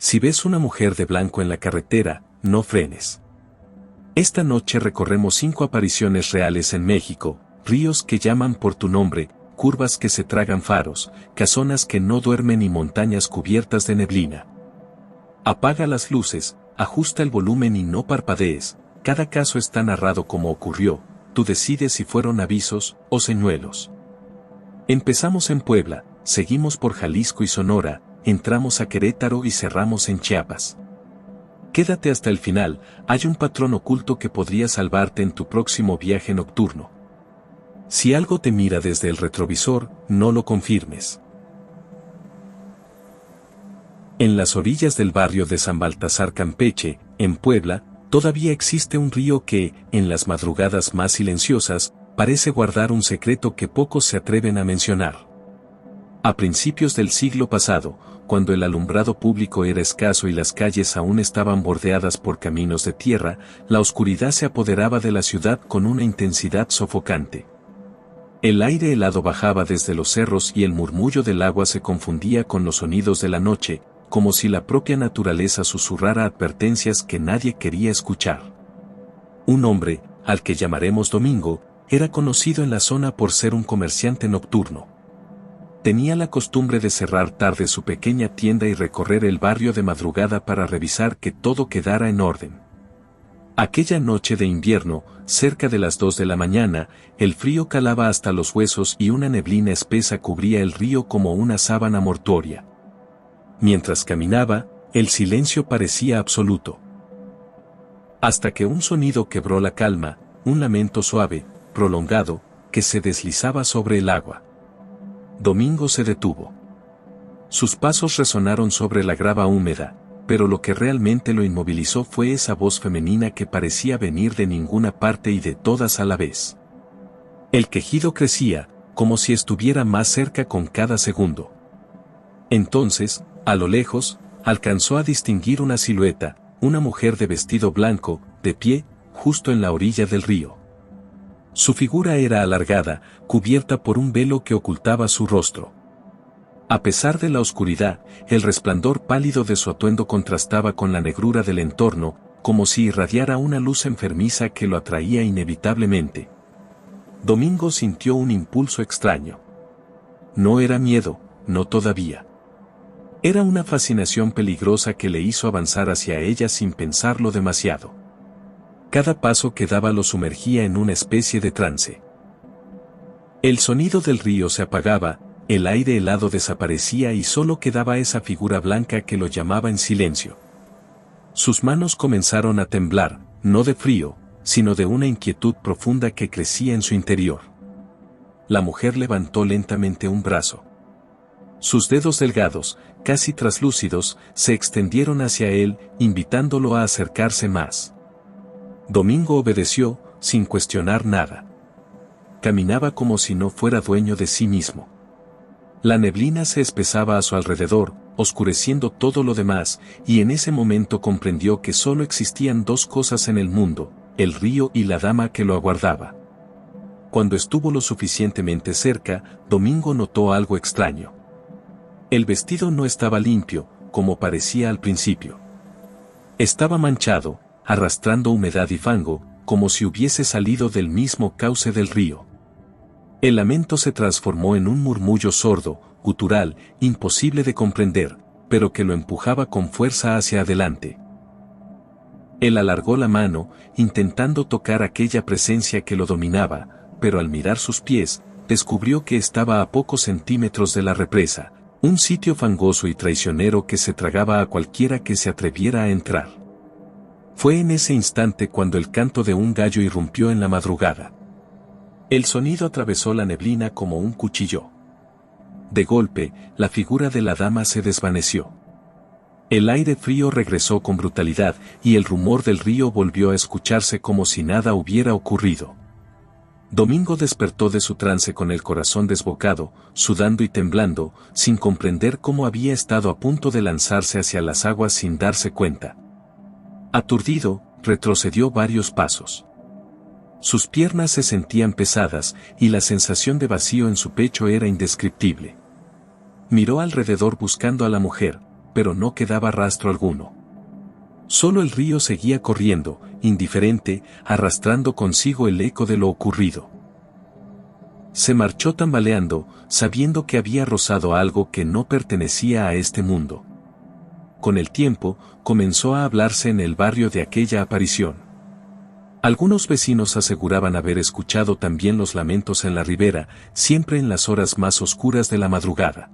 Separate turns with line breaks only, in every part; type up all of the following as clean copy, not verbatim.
Si ves una mujer de blanco en la carretera, no frenes. Esta noche recorremos 5 apariciones reales en México, ríos que llaman por tu nombre, curvas que se tragan faros, casonas que no duermen y montañas cubiertas de neblina. Apaga las luces, ajusta el volumen y no parpadees, cada caso está narrado como ocurrió, tú decides si fueron avisos o señuelos. Empezamos en Puebla, seguimos por Jalisco y Sonora, entramos a Querétaro y cerramos en Chiapas. Quédate hasta el final, hay un patrón oculto que podría salvarte en tu próximo viaje nocturno. Si algo te mira desde el retrovisor, no lo confirmes. En las orillas del barrio de San Baltasar Campeche, en Puebla, todavía existe un río que, en las madrugadas más silenciosas, parece guardar un secreto que pocos se atreven a mencionar. A principios del siglo pasado, cuando el alumbrado público era escaso y las calles aún estaban bordeadas por caminos de tierra, la oscuridad se apoderaba de la ciudad con una intensidad sofocante. El aire helado bajaba desde los cerros y el murmullo del agua se confundía con los sonidos de la noche, como si la propia naturaleza susurrara advertencias que nadie quería escuchar. Un hombre, al que llamaremos Domingo, era conocido en la zona por ser un comerciante nocturno. Tenía la costumbre de cerrar tarde su pequeña tienda y recorrer el barrio de madrugada para revisar que todo quedara en orden. Aquella noche de invierno, cerca de las 2 de la mañana, el frío calaba hasta los huesos y una neblina espesa cubría el río como una sábana mortuoria. Mientras caminaba, el silencio parecía absoluto. Hasta que un sonido quebró la calma, un lamento suave, prolongado, que se deslizaba sobre el agua. Domingo se detuvo. Sus pasos resonaron sobre la grava húmeda, pero lo que realmente lo inmovilizó fue esa voz femenina que parecía venir de ninguna parte y de todas a la vez. El quejido crecía, como si estuviera más cerca con cada segundo. Entonces, a lo lejos, alcanzó a distinguir una silueta, una mujer de vestido blanco, de pie, justo en la orilla del río. Su figura era alargada, cubierta por un velo que ocultaba su rostro. A pesar de la oscuridad, el resplandor pálido de su atuendo contrastaba con la negrura del entorno, como si irradiara una luz enfermiza que lo atraía inevitablemente. Domingo sintió un impulso extraño. No era miedo, no todavía. Era una fascinación peligrosa que le hizo avanzar hacia ella sin pensarlo demasiado. Cada paso que daba lo sumergía en una especie de trance. El sonido del río se apagaba, el aire helado desaparecía y solo quedaba esa figura blanca que lo llamaba en silencio. Sus manos comenzaron a temblar, no de frío, sino de una inquietud profunda que crecía en su interior. La mujer levantó lentamente un brazo. Sus dedos delgados, casi traslúcidos, se extendieron hacia él, invitándolo a acercarse más. Domingo obedeció, sin cuestionar nada. Caminaba como si no fuera dueño de sí mismo. La neblina se espesaba a su alrededor, oscureciendo todo lo demás, y en ese momento comprendió que solo existían 2 cosas en el mundo, el río y la dama que lo aguardaba. Cuando estuvo lo suficientemente cerca, Domingo notó algo extraño. El vestido no estaba limpio, como parecía al principio. Estaba manchado, arrastrando humedad y fango, como si hubiese salido del mismo cauce del río. El lamento se transformó en un murmullo sordo, gutural, imposible de comprender, pero que lo empujaba con fuerza hacia adelante. Él alargó la mano, intentando tocar aquella presencia que lo dominaba, pero al mirar sus pies, descubrió que estaba a pocos centímetros de la represa, un sitio fangoso y traicionero que se tragaba a cualquiera que se atreviera a entrar. Fue en ese instante cuando el canto de un gallo irrumpió en la madrugada. El sonido atravesó la neblina como un cuchillo. De golpe, la figura de la dama se desvaneció. El aire frío regresó con brutalidad y el rumor del río volvió a escucharse como si nada hubiera ocurrido. Domingo despertó de su trance con el corazón desbocado, sudando y temblando, sin comprender cómo había estado a punto de lanzarse hacia las aguas sin darse cuenta. Aturdido, retrocedió varios pasos. Sus piernas se sentían pesadas y la sensación de vacío en su pecho era indescriptible. Miró alrededor buscando a la mujer, pero no quedaba rastro alguno. Solo el río seguía corriendo, indiferente, arrastrando consigo el eco de lo ocurrido. Se marchó tambaleando, sabiendo que había rozado algo que no pertenecía a este mundo. Con el tiempo, comenzó a hablarse en el barrio de aquella aparición. Algunos vecinos aseguraban haber escuchado también los lamentos en la ribera, siempre en las horas más oscuras de la madrugada.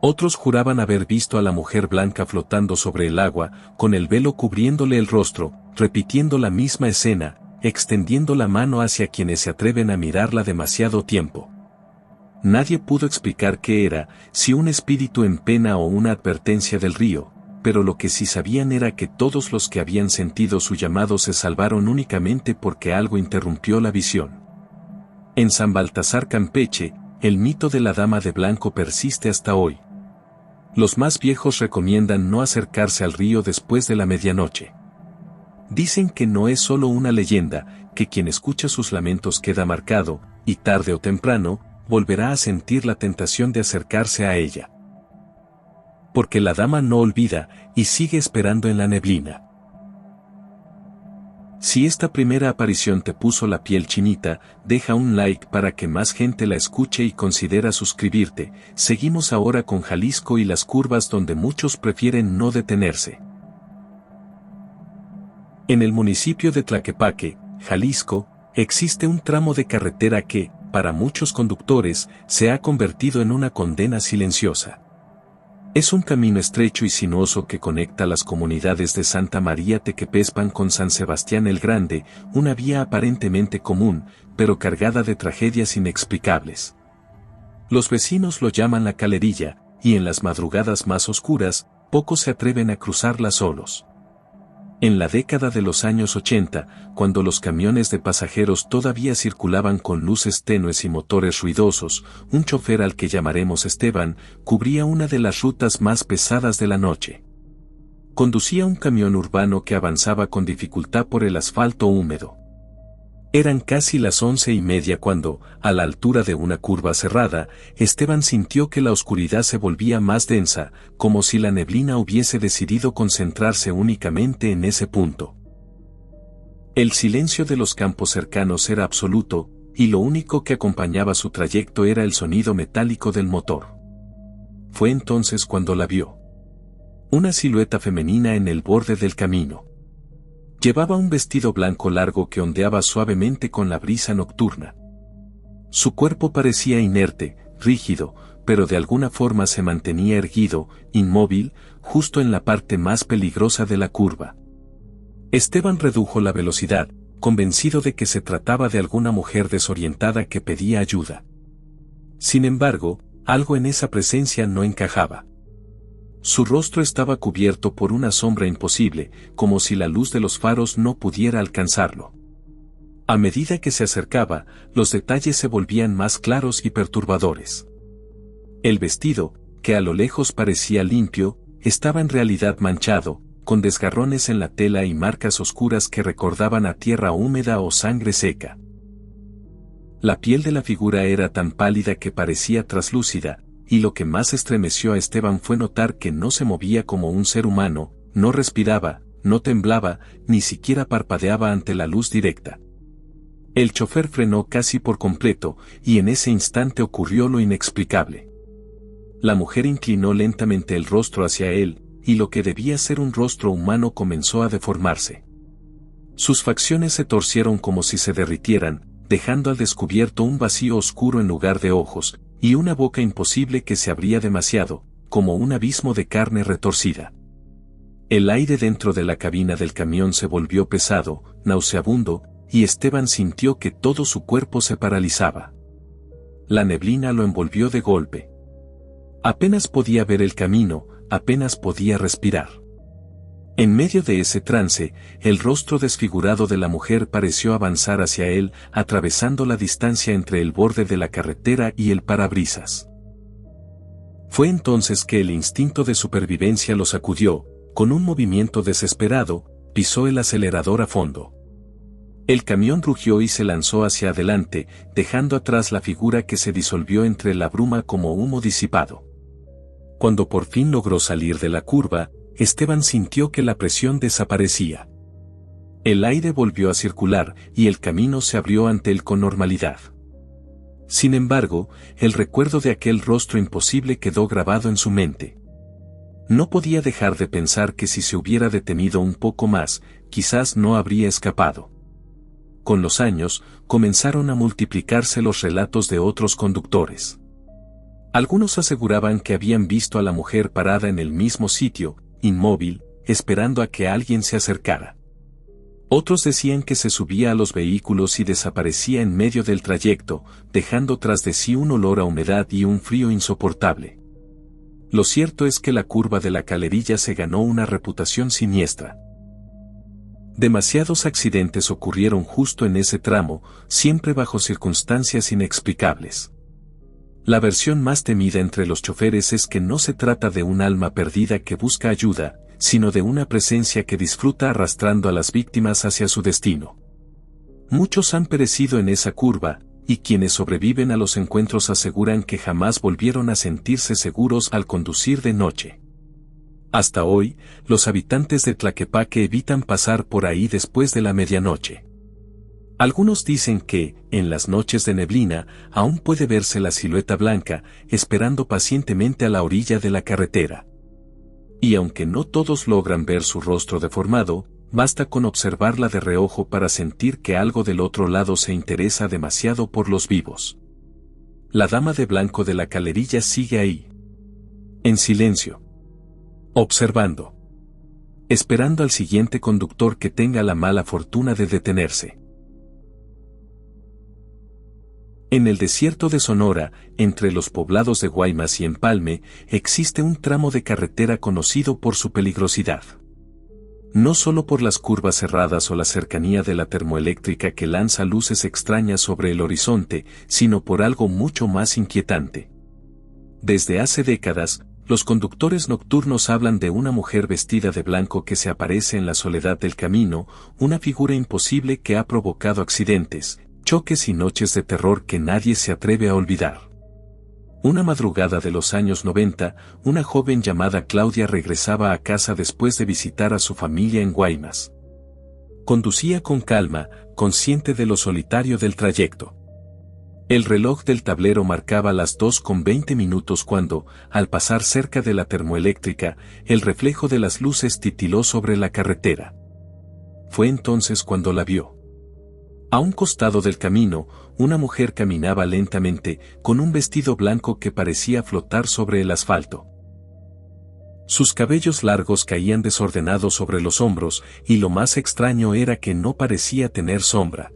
Otros juraban haber visto a la mujer blanca flotando sobre el agua, con el velo cubriéndole el rostro, repitiendo la misma escena, extendiendo la mano hacia quienes se atreven a mirarla demasiado tiempo. Nadie pudo explicar qué era, si un espíritu en pena o una advertencia del río, pero lo que sí sabían era que todos los que habían sentido su llamado se salvaron únicamente porque algo interrumpió la visión. En San Baltasar Campeche, el mito de la dama de blanco persiste hasta hoy. Los más viejos recomiendan no acercarse al río después de la medianoche. Dicen que no es solo una leyenda, que quien escucha sus lamentos queda marcado, y tarde o temprano, volverá a sentir la tentación de acercarse a ella. Porque la dama no olvida, y sigue esperando en la neblina. Si esta primera aparición te puso la piel chinita, deja un like para que más gente la escuche y considera suscribirte. Seguimos ahora con Jalisco y las curvas donde muchos prefieren no detenerse. En el municipio de Tlaquepaque, Jalisco, existe un tramo de carretera que, para muchos conductores, se ha convertido en una condena silenciosa. Es un camino estrecho y sinuoso que conecta las comunidades de Santa María Tequepespan con San Sebastián el Grande, una vía aparentemente común, pero cargada de tragedias inexplicables. Los vecinos lo llaman la Calerilla, y en las madrugadas más oscuras, pocos se atreven a cruzarla solos. En la década de los años 80, cuando los camiones de pasajeros todavía circulaban con luces tenues y motores ruidosos, un chofer al que llamaremos Esteban, cubría una de las rutas más pesadas de la noche. Conducía un camión urbano que avanzaba con dificultad por el asfalto húmedo. Eran casi las 11:30 cuando, a la altura de una curva cerrada, Esteban sintió que la oscuridad se volvía más densa, como si la neblina hubiese decidido concentrarse únicamente en ese punto. El silencio de los campos cercanos era absoluto, y lo único que acompañaba su trayecto era el sonido metálico del motor. Fue entonces cuando la vio. Una silueta femenina en el borde del camino. Llevaba un vestido blanco largo que ondeaba suavemente con la brisa nocturna. Su cuerpo parecía inerte, rígido, pero de alguna forma se mantenía erguido, inmóvil, justo en la parte más peligrosa de la curva. Esteban redujo la velocidad, convencido de que se trataba de alguna mujer desorientada que pedía ayuda. Sin embargo, algo en esa presencia no encajaba. Su rostro estaba cubierto por una sombra imposible, como si la luz de los faros no pudiera alcanzarlo. A medida que se acercaba, los detalles se volvían más claros y perturbadores. El vestido, que a lo lejos parecía limpio, estaba en realidad manchado, con desgarrones en la tela y marcas oscuras que recordaban a tierra húmeda o sangre seca. La piel de la figura era tan pálida que parecía traslúcida, y lo que más estremeció a Esteban fue notar que no se movía como un ser humano, no respiraba, no temblaba, ni siquiera parpadeaba ante la luz directa. El chofer frenó casi por completo, y en ese instante ocurrió lo inexplicable. La mujer inclinó lentamente el rostro hacia él, y lo que debía ser un rostro humano comenzó a deformarse. Sus facciones se torcieron como si se derritieran, dejando al descubierto un vacío oscuro en lugar de ojos, y una boca imposible que se abría demasiado, como un abismo de carne retorcida. El aire dentro de la cabina del camión se volvió pesado, nauseabundo, y Esteban sintió que todo su cuerpo se paralizaba. La neblina lo envolvió de golpe. Apenas podía ver el camino, apenas podía respirar. En medio de ese trance, el rostro desfigurado de la mujer pareció avanzar hacia él, atravesando la distancia entre el borde de la carretera y el parabrisas. Fue entonces que el instinto de supervivencia lo sacudió, con un movimiento desesperado, pisó el acelerador a fondo. El camión rugió y se lanzó hacia adelante, dejando atrás la figura que se disolvió entre la bruma como humo disipado. Cuando por fin logró salir de la curva, Esteban sintió que la presión desaparecía. El aire volvió a circular y el camino se abrió ante él con normalidad. Sin embargo, el recuerdo de aquel rostro imposible quedó grabado en su mente. No podía dejar de pensar que si se hubiera detenido un poco más, quizás no habría escapado. Con los años, comenzaron a multiplicarse los relatos de otros conductores. Algunos aseguraban que habían visto a la mujer parada en el mismo sitio, inmóvil, esperando a que alguien se acercara. Otros decían que se subía a los vehículos y desaparecía en medio del trayecto, dejando tras de sí un olor a humedad y un frío insoportable. Lo cierto es que la curva de la Calerilla se ganó una reputación siniestra. Demasiados accidentes ocurrieron justo en ese tramo, siempre bajo circunstancias inexplicables. La versión más temida entre los choferes es que no se trata de un alma perdida que busca ayuda, sino de una presencia que disfruta arrastrando a las víctimas hacia su destino. Muchos han perecido en esa curva, y quienes sobreviven a los encuentros aseguran que jamás volvieron a sentirse seguros al conducir de noche. Hasta hoy, los habitantes de Tlaquepaque evitan pasar por ahí después de la medianoche. Algunos dicen que, en las noches de neblina, aún puede verse la silueta blanca, esperando pacientemente a la orilla de la carretera. Y aunque no todos logran ver su rostro deformado, basta con observarla de reojo para sentir que algo del otro lado se interesa demasiado por los vivos. La dama de blanco de la Calerilla sigue ahí. En silencio. Observando. Esperando al siguiente conductor que tenga la mala fortuna de detenerse. En el desierto de Sonora, entre los poblados de Guaymas y Empalme, existe un tramo de carretera conocido por su peligrosidad. No solo por las curvas cerradas o la cercanía de la termoeléctrica que lanza luces extrañas sobre el horizonte, sino por algo mucho más inquietante. Desde hace décadas, los conductores nocturnos hablan de una mujer vestida de blanco que se aparece en la soledad del camino, una figura imposible que ha provocado accidentes, choques y noches de terror que nadie se atreve a olvidar. Una madrugada de los años 90, una joven llamada Claudia regresaba a casa después de visitar a su familia en Guaymas. Conducía con calma, consciente de lo solitario del trayecto. El reloj del tablero marcaba las 2:20 cuando, al pasar cerca de la termoeléctrica, el reflejo de las luces titiló sobre la carretera. Fue entonces cuando la vio. A un costado del camino, una mujer caminaba lentamente, con un vestido blanco que parecía flotar sobre el asfalto. Sus cabellos largos caían desordenados sobre los hombros, y lo más extraño era que no parecía tener sombra.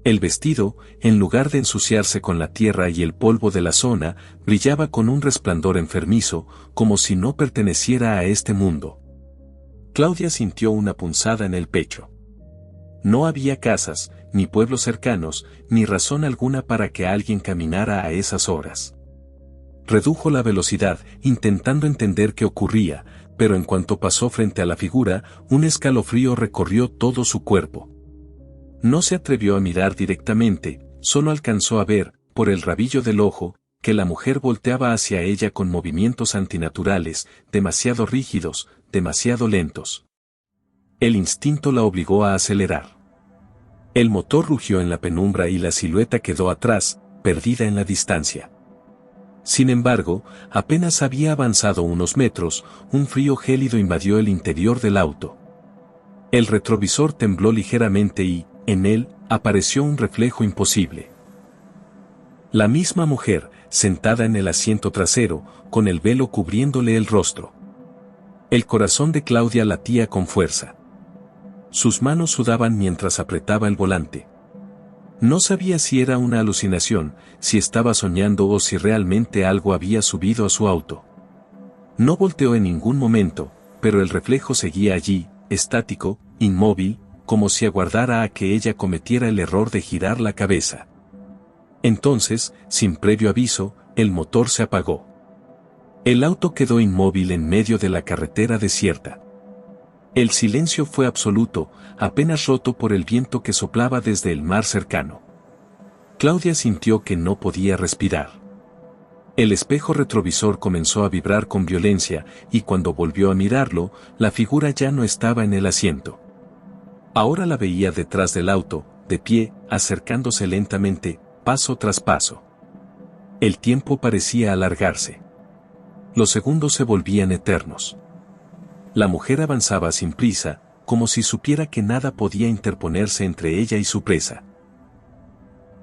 El vestido, en lugar de ensuciarse con la tierra y el polvo de la zona, brillaba con un resplandor enfermizo, como si no perteneciera a este mundo. Claudia sintió una punzada en el pecho. No había casas, ni pueblos cercanos, ni razón alguna para que alguien caminara a esas horas. Redujo la velocidad, intentando entender qué ocurría, pero en cuanto pasó frente a la figura, un escalofrío recorrió todo su cuerpo. No se atrevió a mirar directamente, solo alcanzó a ver, por el rabillo del ojo, que la mujer volteaba hacia ella con movimientos antinaturales, demasiado rígidos, demasiado lentos. El instinto la obligó a acelerar. El motor rugió en la penumbra y la silueta quedó atrás, perdida en la distancia. Sin embargo, apenas había avanzado unos metros, un frío gélido invadió el interior del auto. El retrovisor tembló ligeramente y, en él, apareció un reflejo imposible. La misma mujer, sentada en el asiento trasero, con el velo cubriéndole el rostro. El corazón de Claudia latía con fuerza. Sus manos sudaban mientras apretaba el volante. No sabía si era una alucinación, si estaba soñando o si realmente algo había subido a su auto. No volteó en ningún momento, pero el reflejo seguía allí, estático, inmóvil, como si aguardara a que ella cometiera el error de girar la cabeza. Entonces, sin previo aviso, el motor se apagó. El auto quedó inmóvil en medio de la carretera desierta. El silencio fue absoluto, apenas roto por el viento que soplaba desde el mar cercano. Claudia sintió que no podía respirar. El espejo retrovisor comenzó a vibrar con violencia, y cuando volvió a mirarlo, la figura ya no estaba en el asiento. Ahora la veía detrás del auto, de pie, acercándose lentamente, paso tras paso. El tiempo parecía alargarse. Los segundos se volvían eternos. La mujer avanzaba sin prisa, como si supiera que nada podía interponerse entre ella y su presa.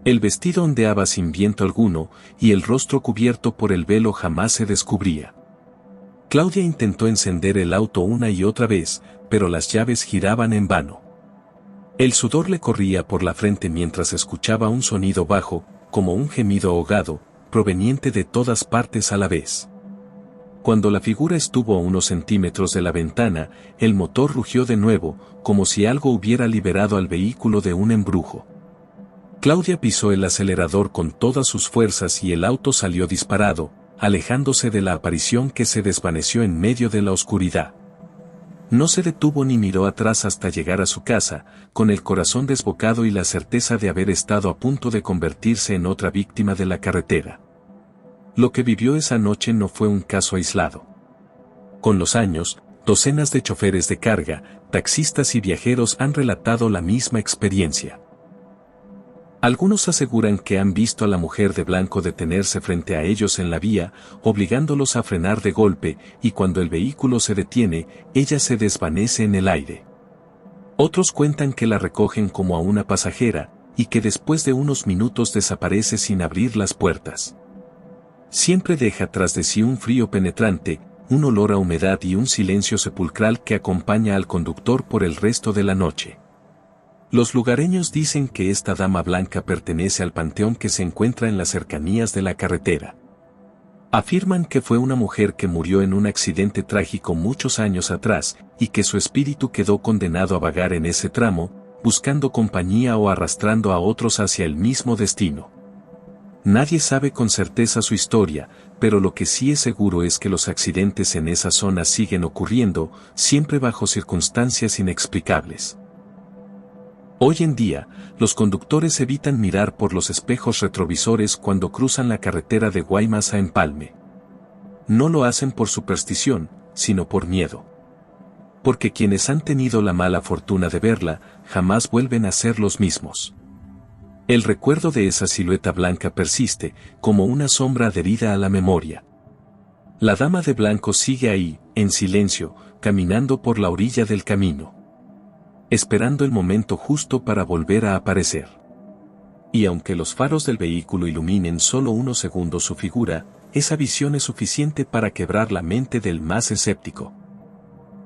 El vestido ondeaba sin viento alguno, y el rostro cubierto por el velo jamás se descubría. Claudia intentó encender el auto una y otra vez, pero las llaves giraban en vano. El sudor le corría por la frente mientras escuchaba un sonido bajo, como un gemido ahogado, proveniente de todas partes a la vez. Cuando la figura estuvo a unos centímetros de la ventana, el motor rugió de nuevo, como si algo hubiera liberado al vehículo de un embrujo. Claudia pisó el acelerador con todas sus fuerzas y el auto salió disparado, alejándose de la aparición que se desvaneció en medio de la oscuridad. No se detuvo ni miró atrás hasta llegar a su casa, con el corazón desbocado y la certeza de haber estado a punto de convertirse en otra víctima de la carretera. Lo que vivió esa noche no fue un caso aislado. Con los años, docenas de choferes de carga, taxistas y viajeros han relatado la misma experiencia. Algunos aseguran que han visto a la mujer de blanco detenerse frente a ellos en la vía, obligándolos a frenar de golpe, y cuando el vehículo se detiene, ella se desvanece en el aire. Otros cuentan que la recogen como a una pasajera, y que después de unos minutos desaparece sin abrir las puertas. Siempre deja tras de sí un frío penetrante, un olor a humedad y un silencio sepulcral que acompaña al conductor por el resto de la noche. Los lugareños dicen que esta dama blanca pertenece al panteón que se encuentra en las cercanías de la carretera. Afirman que fue una mujer que murió en un accidente trágico muchos años atrás, y que su espíritu quedó condenado a vagar en ese tramo, buscando compañía o arrastrando a otros hacia el mismo destino. Nadie sabe con certeza su historia, pero lo que sí es seguro es que los accidentes en esa zona siguen ocurriendo, siempre bajo circunstancias inexplicables. Hoy en día, los conductores evitan mirar por los espejos retrovisores cuando cruzan la carretera de Guaymas a Empalme. No lo hacen por superstición, sino por miedo. Porque quienes han tenido la mala fortuna de verla, jamás vuelven a ser los mismos. El recuerdo de esa silueta blanca persiste, como una sombra adherida a la memoria. La dama de blanco sigue ahí, en silencio, caminando por la orilla del camino, esperando el momento justo para volver a aparecer. Y aunque los faros del vehículo iluminen solo unos segundos su figura, esa visión es suficiente para quebrar la mente del más escéptico.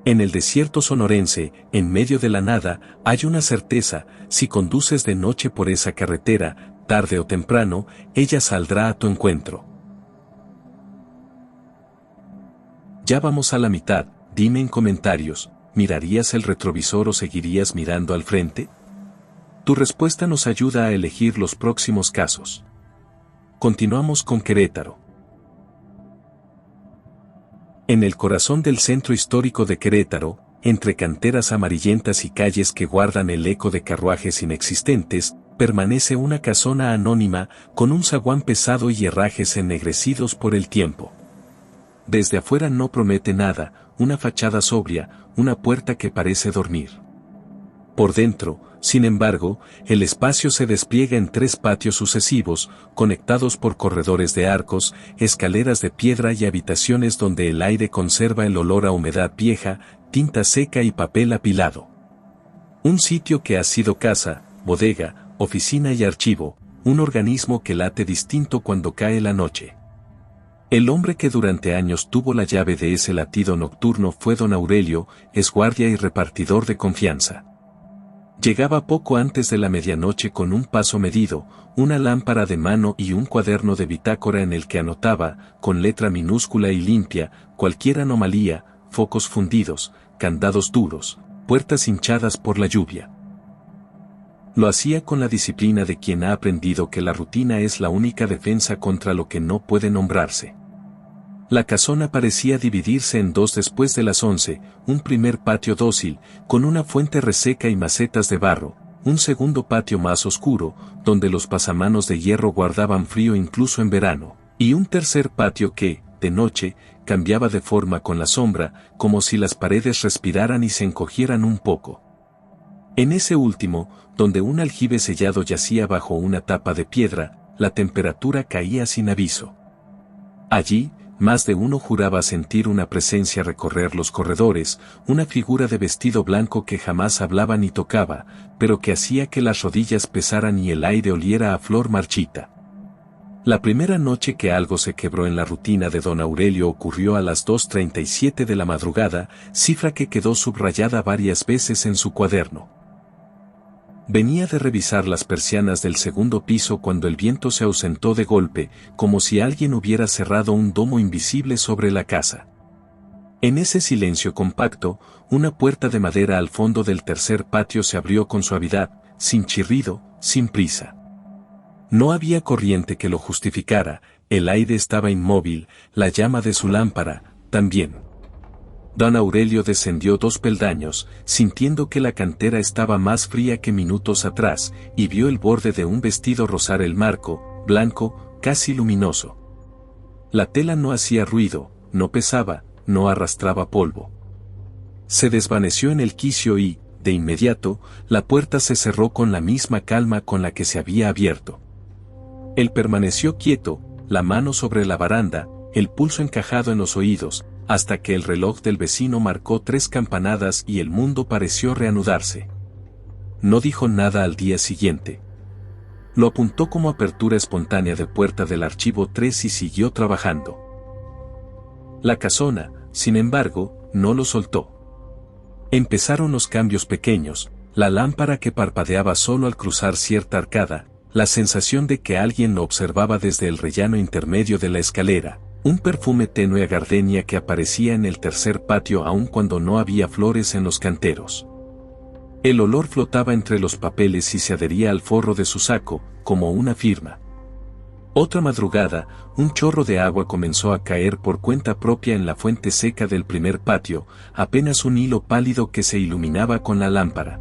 En el desierto sonorense, en medio de la nada, hay una certeza: si conduces de noche por esa carretera, tarde o temprano, ella saldrá a tu encuentro. Ya vamos a la mitad, dime en comentarios, ¿mirarías el retrovisor o seguirías mirando al frente? Tu respuesta nos ayuda a elegir los próximos casos. Continuamos con Querétaro. En el corazón del centro histórico de Querétaro, entre canteras amarillentas y calles que guardan el eco de carruajes inexistentes, permanece una casona anónima, con un zaguán pesado y herrajes ennegrecidos por el tiempo. Desde afuera no promete nada, una fachada sobria, una puerta que parece dormir. Por dentro, sin embargo, el espacio se despliega en 3 patios sucesivos, conectados por corredores de arcos, escaleras de piedra y habitaciones donde el aire conserva el olor a humedad vieja, tinta seca y papel apilado. Un sitio que ha sido casa, bodega, oficina y archivo, un organismo que late distinto cuando cae la noche. El hombre que durante años tuvo la llave de ese latido nocturno fue don Aurelio, es guardia y repartidor de confianza. Llegaba poco antes de la medianoche con un paso medido, una lámpara de mano y un cuaderno de bitácora en el que anotaba, con letra minúscula y limpia, cualquier anomalía, focos fundidos, candados duros, puertas hinchadas por la lluvia. Lo hacía con la disciplina de quien ha aprendido que la rutina es la única defensa contra lo que no puede nombrarse. La casona parecía dividirse en 2 después de las 11, un primer patio dócil, con una fuente reseca y macetas de barro, un segundo patio más oscuro, donde los pasamanos de hierro guardaban frío incluso en verano, Y un tercer patio que, de noche, cambiaba de forma con la sombra, como si las paredes respiraran y se encogieran un poco. En ese último, donde un aljibe sellado yacía bajo una tapa de piedra, la temperatura caía sin aviso. Allí, más de uno juraba sentir una presencia recorrer los corredores, una figura de vestido blanco que jamás hablaba ni tocaba, pero que hacía que las rodillas pesaran y el aire oliera a flor marchita. La primera noche que algo se quebró en la rutina de don Aurelio ocurrió a las 2:37 de la madrugada, cifra que quedó subrayada varias veces en su cuaderno. Venía de revisar las persianas del segundo piso cuando el viento se ausentó de golpe, como si alguien hubiera cerrado un domo invisible sobre la casa. En ese silencio compacto, una puerta de madera al fondo del tercer patio se abrió con suavidad, sin chirrido, sin prisa. No había corriente que lo justificara, el aire estaba inmóvil, la llama de su lámpara, también. Don Aurelio descendió 2 peldaños, sintiendo que la cantera estaba más fría que minutos atrás, y vio el borde de un vestido rozar el marco, blanco, casi luminoso. La tela no hacía ruido, no pesaba, no arrastraba polvo. Se desvaneció en el quicio y, de inmediato, la puerta se cerró con la misma calma con la que se había abierto. Él permaneció quieto, la mano sobre la baranda, el pulso encajado en los oídos, hasta que el reloj del vecino marcó 3 campanadas y el mundo pareció reanudarse. No dijo nada al día siguiente. Lo apuntó como apertura espontánea de puerta del archivo 3 y siguió trabajando. La casona, sin embargo, no lo soltó. Empezaron los cambios pequeños, la lámpara que parpadeaba solo al cruzar cierta arcada, la sensación de que alguien lo observaba desde el rellano intermedio de la escalera, un perfume tenue a gardenia que aparecía en el tercer patio aun cuando no había flores en los canteros. El olor flotaba entre los papeles y se adhería al forro de su saco, como una firma. Otra madrugada, un chorro de agua comenzó a caer por cuenta propia en la fuente seca del primer patio, apenas un hilo pálido que se iluminaba con la lámpara.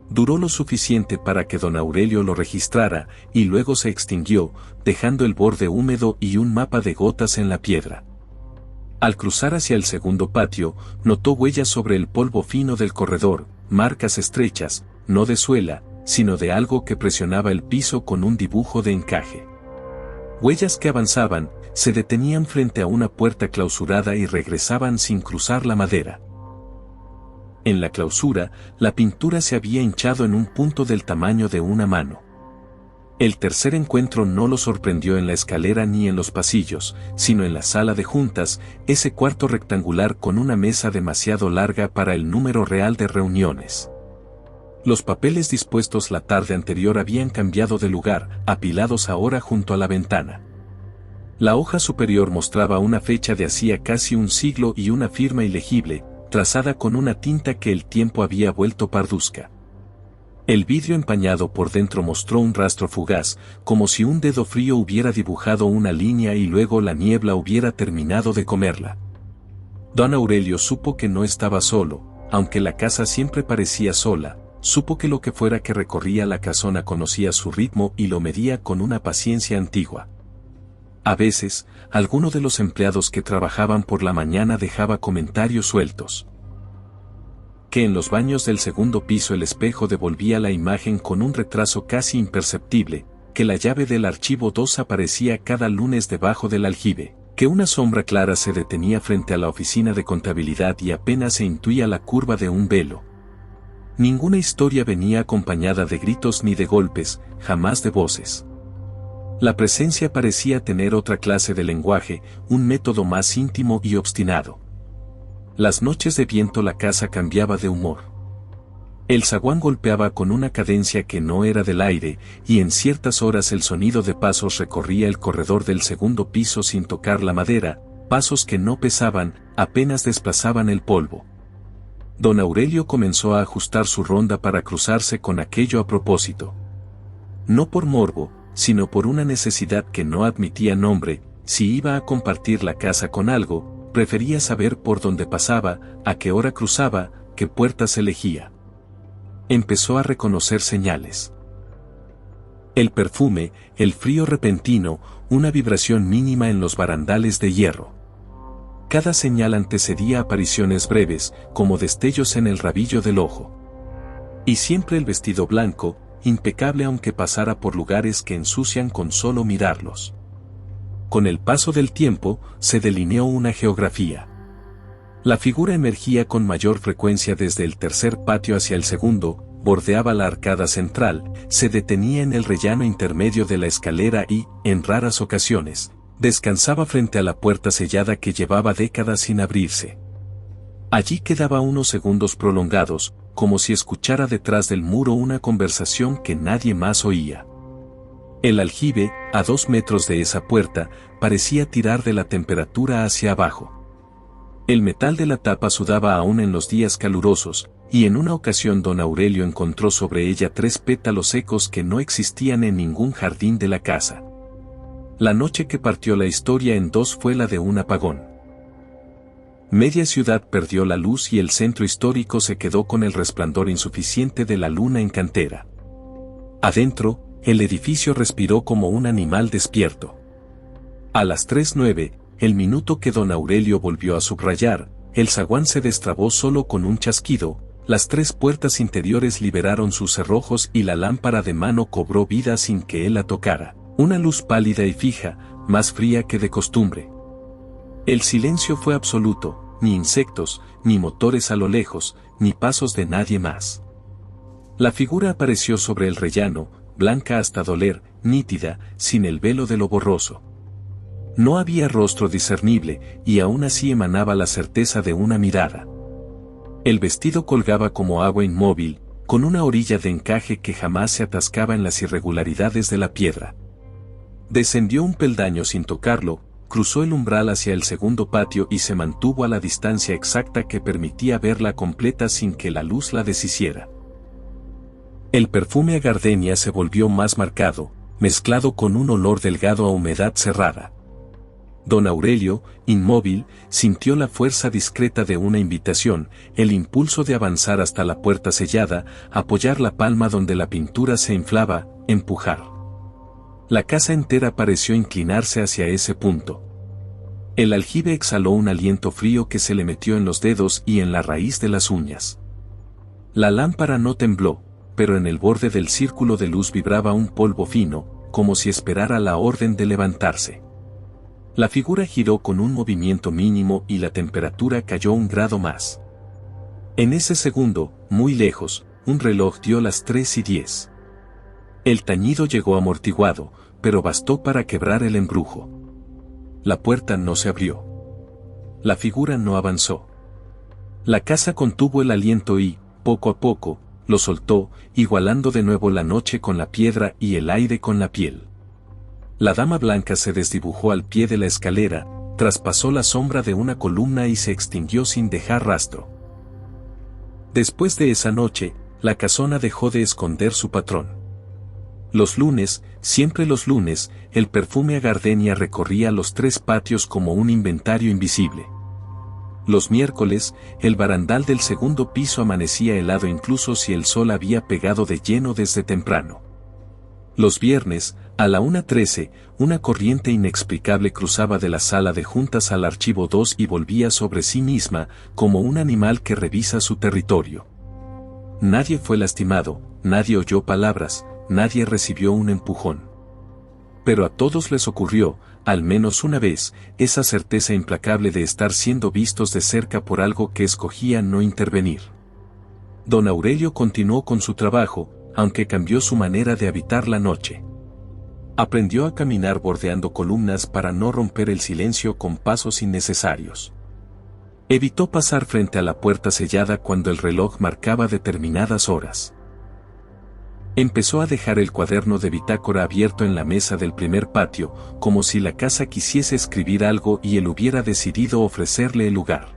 Duró lo suficiente para que don Aurelio lo registrara, y luego se extinguió, dejando el borde húmedo y un mapa de gotas en la piedra. Al cruzar hacia el segundo patio, notó huellas sobre el polvo fino del corredor, marcas estrechas, no de suela, sino de algo que presionaba el piso con un dibujo de encaje. Huellas que avanzaban, se detenían frente a una puerta clausurada y regresaban sin cruzar la madera. En la clausura, la pintura se había hinchado en un punto del tamaño de una mano. El tercer encuentro no lo sorprendió en la escalera ni en los pasillos, sino en la sala de juntas, ese cuarto rectangular con una mesa demasiado larga para el número real de reuniones. Los papeles dispuestos la tarde anterior habían cambiado de lugar, apilados ahora junto a la ventana. La hoja superior mostraba una fecha de hacía casi un siglo y una firma ilegible, trazada con una tinta que el tiempo había vuelto parduzca. El vidrio empañado por dentro mostró un rastro fugaz, como si un dedo frío hubiera dibujado una línea y luego la niebla hubiera terminado de comerla. Don Aurelio supo que no estaba solo, aunque la casa siempre parecía sola, supo que lo que fuera que recorría la casona conocía su ritmo y lo medía con una paciencia antigua. A veces, alguno de los empleados que trabajaban por la mañana dejaba comentarios sueltos. Que en los baños del segundo piso el espejo devolvía la imagen con un retraso casi imperceptible, que la llave del archivo 2 aparecía cada lunes debajo del aljibe, que una sombra clara se detenía frente a la oficina de contabilidad y apenas se intuía la curva de un velo. Ninguna historia venía acompañada de gritos ni de golpes, jamás de voces. La presencia parecía tener otra clase de lenguaje, un método más íntimo y obstinado. Las noches de viento la casa cambiaba de humor. El zaguán golpeaba con una cadencia que no era del aire, y en ciertas horas el sonido de pasos recorría el corredor del segundo piso sin tocar la madera, pasos que no pesaban, apenas desplazaban el polvo. Don Aurelio comenzó a ajustar su ronda para cruzarse con aquello a propósito. No por morbo, sino por una necesidad que no admitía nombre. Si iba a compartir la casa con algo, prefería saber por dónde pasaba, a qué hora cruzaba, qué puertas elegía. Empezó a reconocer señales. El perfume, el frío repentino, una vibración mínima en los barandales de hierro. Cada señal antecedía apariciones breves, como destellos en el rabillo del ojo. Y siempre el vestido blanco, impecable aunque pasara por lugares que ensucian con solo mirarlos. Con el paso del tiempo, se delineó una geografía. La figura emergía con mayor frecuencia desde el tercer patio hacia el segundo, bordeaba la arcada central, se detenía en el rellano intermedio de la escalera y, en raras ocasiones, descansaba frente a la puerta sellada que llevaba décadas sin abrirse. Allí quedaba unos segundos prolongados, como si escuchara detrás del muro una conversación que nadie más oía. El aljibe, a 2 metros de esa puerta, parecía tirar de la temperatura hacia abajo. El metal de la tapa sudaba aún en los días calurosos, y en una ocasión don Aurelio encontró sobre ella 3 pétalos secos que no existían en ningún jardín de la casa. La noche que partió la historia en 2 fue la de un apagón. Media ciudad perdió la luz y el centro histórico se quedó con el resplandor insuficiente de la luna en cantera. Adentro, el edificio respiró como un animal despierto. A las 3:09, el minuto que don Aurelio volvió a subrayar, el zaguán se destrabó solo con un chasquido, las 3 puertas interiores liberaron sus cerrojos y la lámpara de mano cobró vida sin que él la tocara, una luz pálida y fija, más fría que de costumbre. El silencio fue absoluto, ni insectos, ni motores a lo lejos, ni pasos de nadie más. La figura apareció sobre el rellano, blanca hasta doler, nítida, sin el velo de lo borroso. No había rostro discernible, y aún así emanaba la certeza de una mirada. El vestido colgaba como agua inmóvil, con una orilla de encaje que jamás se atascaba en las irregularidades de la piedra. Descendió un peldaño sin tocarlo, cruzó el umbral hacia el segundo patio y se mantuvo a la distancia exacta que permitía verla completa sin que la luz la deshiciera. El perfume a gardenia se volvió más marcado, mezclado con un olor delgado a humedad cerrada. Don Aurelio, inmóvil, sintió la fuerza discreta de una invitación, el impulso de avanzar hasta la puerta sellada, apoyar la palma donde la pintura se inflaba, empujar. La casa entera pareció inclinarse hacia ese punto. El aljibe exhaló un aliento frío que se le metió en los dedos y en la raíz de las uñas. La lámpara no tembló, pero en el borde del círculo de luz vibraba un polvo fino, como si esperara la orden de levantarse. La figura giró con un movimiento mínimo y la temperatura cayó 1 grado más. En ese segundo, muy lejos, un reloj dio las 3:10. El tañido llegó amortiguado, pero bastó para quebrar el embrujo. La puerta no se abrió. La figura no avanzó. La casa contuvo el aliento y, poco a poco, lo soltó, igualando de nuevo la noche con la piedra y el aire con la piel. La dama blanca se desdibujó al pie de la escalera, traspasó la sombra de una columna y se extinguió sin dejar rastro. Después de esa noche, la casona dejó de esconder su patrón. Los lunes, siempre los lunes, el perfume a gardenia recorría los 3 patios como un inventario invisible. Los miércoles, el barandal del segundo piso amanecía helado incluso si el sol había pegado de lleno desde temprano. Los viernes, a la 1:13, una corriente inexplicable cruzaba de la sala de juntas al archivo 2 y volvía sobre sí misma, como un animal que revisa su territorio. Nadie fue lastimado, nadie oyó palabras, nadie recibió un empujón. Pero a todos les ocurrió, al menos una vez, esa certeza implacable de estar siendo vistos de cerca por algo que escogía no intervenir. Don Aurelio continuó con su trabajo, aunque cambió su manera de habitar la noche. Aprendió a caminar bordeando columnas para no romper el silencio con pasos innecesarios. Evitó pasar frente a la puerta sellada cuando el reloj marcaba determinadas horas. Empezó a dejar el cuaderno de bitácora abierto en la mesa del primer patio, como si la casa quisiese escribir algo y él hubiera decidido ofrecerle el lugar.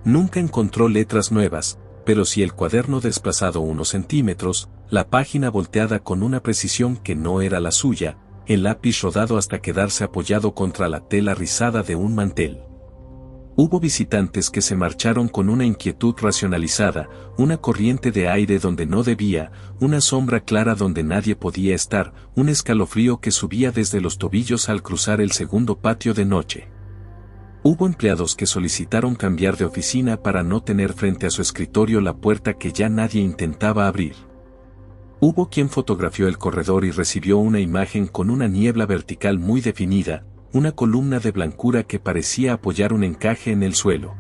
Nunca encontró letras nuevas, pero si el cuaderno desplazado unos centímetros, la página volteada con una precisión que no era la suya, el lápiz rodado hasta quedarse apoyado contra la tela rizada de un mantel. Hubo visitantes que se marcharon con una inquietud racionalizada, una corriente de aire donde no debía, una sombra clara donde nadie podía estar, un escalofrío que subía desde los tobillos al cruzar el segundo patio de noche. Hubo empleados que solicitaron cambiar de oficina para no tener frente a su escritorio la puerta que ya nadie intentaba abrir. Hubo quien fotografió el corredor y recibió una imagen con una niebla vertical muy definida, una columna de blancura que parecía apoyar un encaje en el suelo.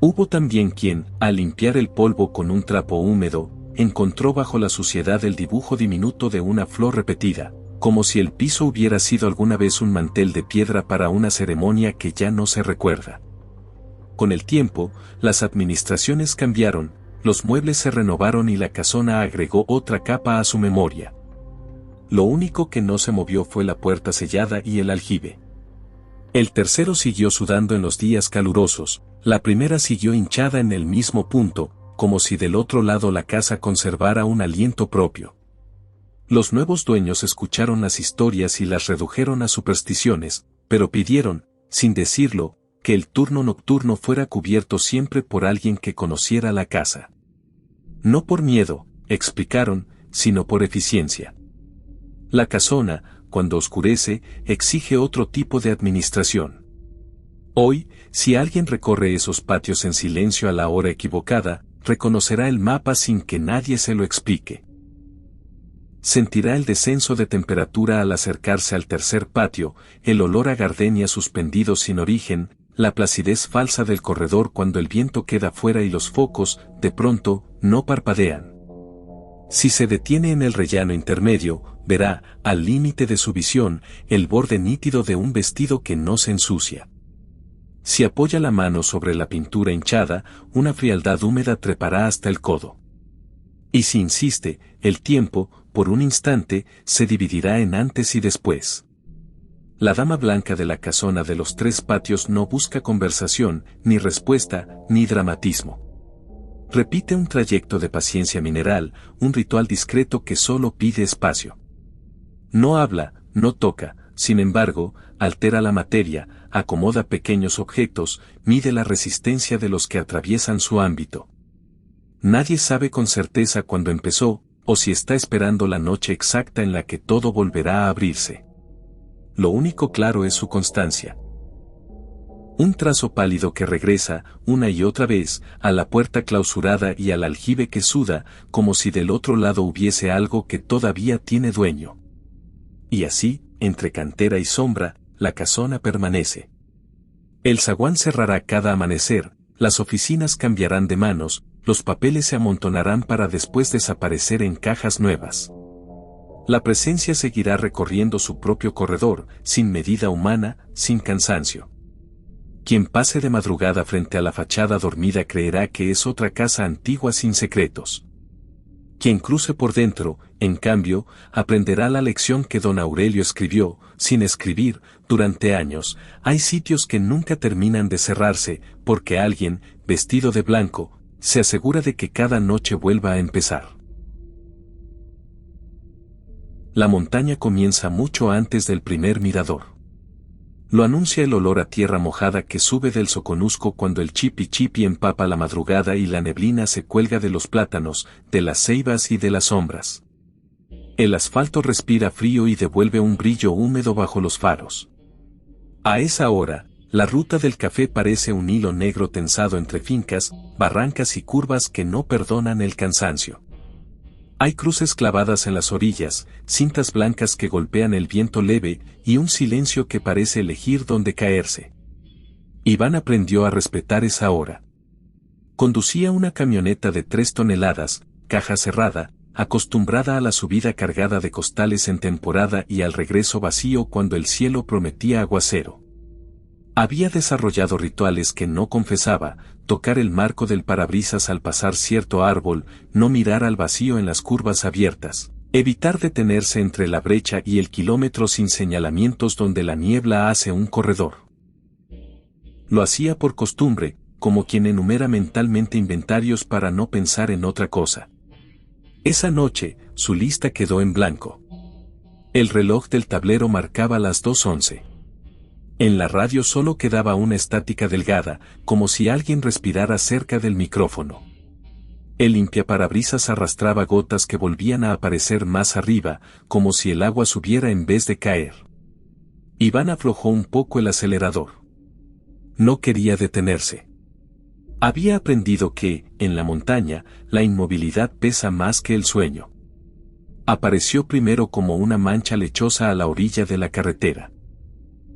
Hubo también quien, al limpiar el polvo con un trapo húmedo, encontró bajo la suciedad el dibujo diminuto de una flor repetida, como si el piso hubiera sido alguna vez un mantel de piedra para una ceremonia que ya no se recuerda. Con el tiempo, las administraciones cambiaron, los muebles se renovaron y la casona agregó otra capa a su memoria. Lo único que no se movió fue la puerta sellada y el aljibe. El tercero siguió sudando en los días calurosos, la primera siguió hinchada en el mismo punto, como si del otro lado la casa conservara un aliento propio. Los nuevos dueños escucharon las historias y las redujeron a supersticiones, pero pidieron, sin decirlo, que el turno nocturno fuera cubierto siempre por alguien que conociera la casa. No por miedo, explicaron, sino por eficiencia. La casona, cuando oscurece, exige otro tipo de administración. Hoy, si alguien recorre esos patios en silencio a la hora equivocada, reconocerá el mapa sin que nadie se lo explique. Sentirá el descenso de temperatura al acercarse al tercer patio, el olor a gardenia suspendido sin origen, la placidez falsa del corredor cuando el viento queda fuera y los focos, de pronto, no parpadean. Si se detiene en el rellano intermedio, verá, al límite de su visión, el borde nítido de un vestido que no se ensucia. Si apoya la mano sobre la pintura hinchada, una frialdad húmeda trepará hasta el codo. Y si insiste, el tiempo, por un instante, se dividirá en antes y después. La dama blanca de la casona de los tres patios no busca conversación, ni respuesta, ni dramatismo. Repite un trayecto de paciencia mineral, un ritual discreto que solo pide espacio. No habla, no toca, sin embargo, altera la materia, acomoda pequeños objetos, mide la resistencia de los que atraviesan su ámbito. Nadie sabe con certeza cuándo empezó, o si está esperando la noche exacta en la que todo volverá a abrirse. Lo único claro es su constancia. Un trazo pálido que regresa, una y otra vez, a la puerta clausurada y al aljibe que suda, como si del otro lado hubiese algo que todavía tiene dueño. Y así, entre cantera y sombra, la casona permanece. El zaguán cerrará cada amanecer, las oficinas cambiarán de manos, los papeles se amontonarán para después desaparecer en cajas nuevas. La presencia seguirá recorriendo su propio corredor, sin medida humana, sin cansancio. Quien pase de madrugada frente a la fachada dormida creerá que es otra casa antigua sin secretos. Quien cruce por dentro, en cambio, aprenderá la lección que don Aurelio escribió, sin escribir, durante años. Hay sitios que nunca terminan de cerrarse, porque alguien, vestido de blanco, se asegura de que cada noche vuelva a empezar. La montaña comienza mucho antes del primer mirador. Lo anuncia el olor a tierra mojada que sube del Soconusco cuando el chipi chipi empapa la madrugada y la neblina se cuelga de los plátanos, de las ceibas y de las sombras. El asfalto respira frío y devuelve un brillo húmedo bajo los faros. A esa hora, la ruta del café parece un hilo negro tensado entre fincas, barrancas y curvas que no perdonan el cansancio. Hay cruces clavadas en las orillas, cintas blancas que golpean el viento leve y un silencio que parece elegir dónde caerse. Iván aprendió a respetar esa hora. Conducía una camioneta de 3 toneladas, caja cerrada, acostumbrada a la subida cargada de costales en temporada y al regreso vacío cuando el cielo prometía aguacero. Había desarrollado rituales que no confesaba, tocar el marco del parabrisas al pasar cierto árbol, no mirar al vacío en las curvas abiertas, evitar detenerse entre la brecha y el kilómetro sin señalamientos donde la niebla hace un corredor. Lo hacía por costumbre, como quien enumera mentalmente inventarios para no pensar en otra cosa. Esa noche, su lista quedó en blanco. El reloj del tablero marcaba las 2:11. En la radio solo quedaba una estática delgada, como si alguien respirara cerca del micrófono. El limpiaparabrisas arrastraba gotas que volvían a aparecer más arriba, como si el agua subiera en vez de caer. Iván aflojó un poco el acelerador. No quería detenerse. Había aprendido que, en la montaña, la inmovilidad pesa más que el sueño. Apareció primero como una mancha lechosa a la orilla de la carretera.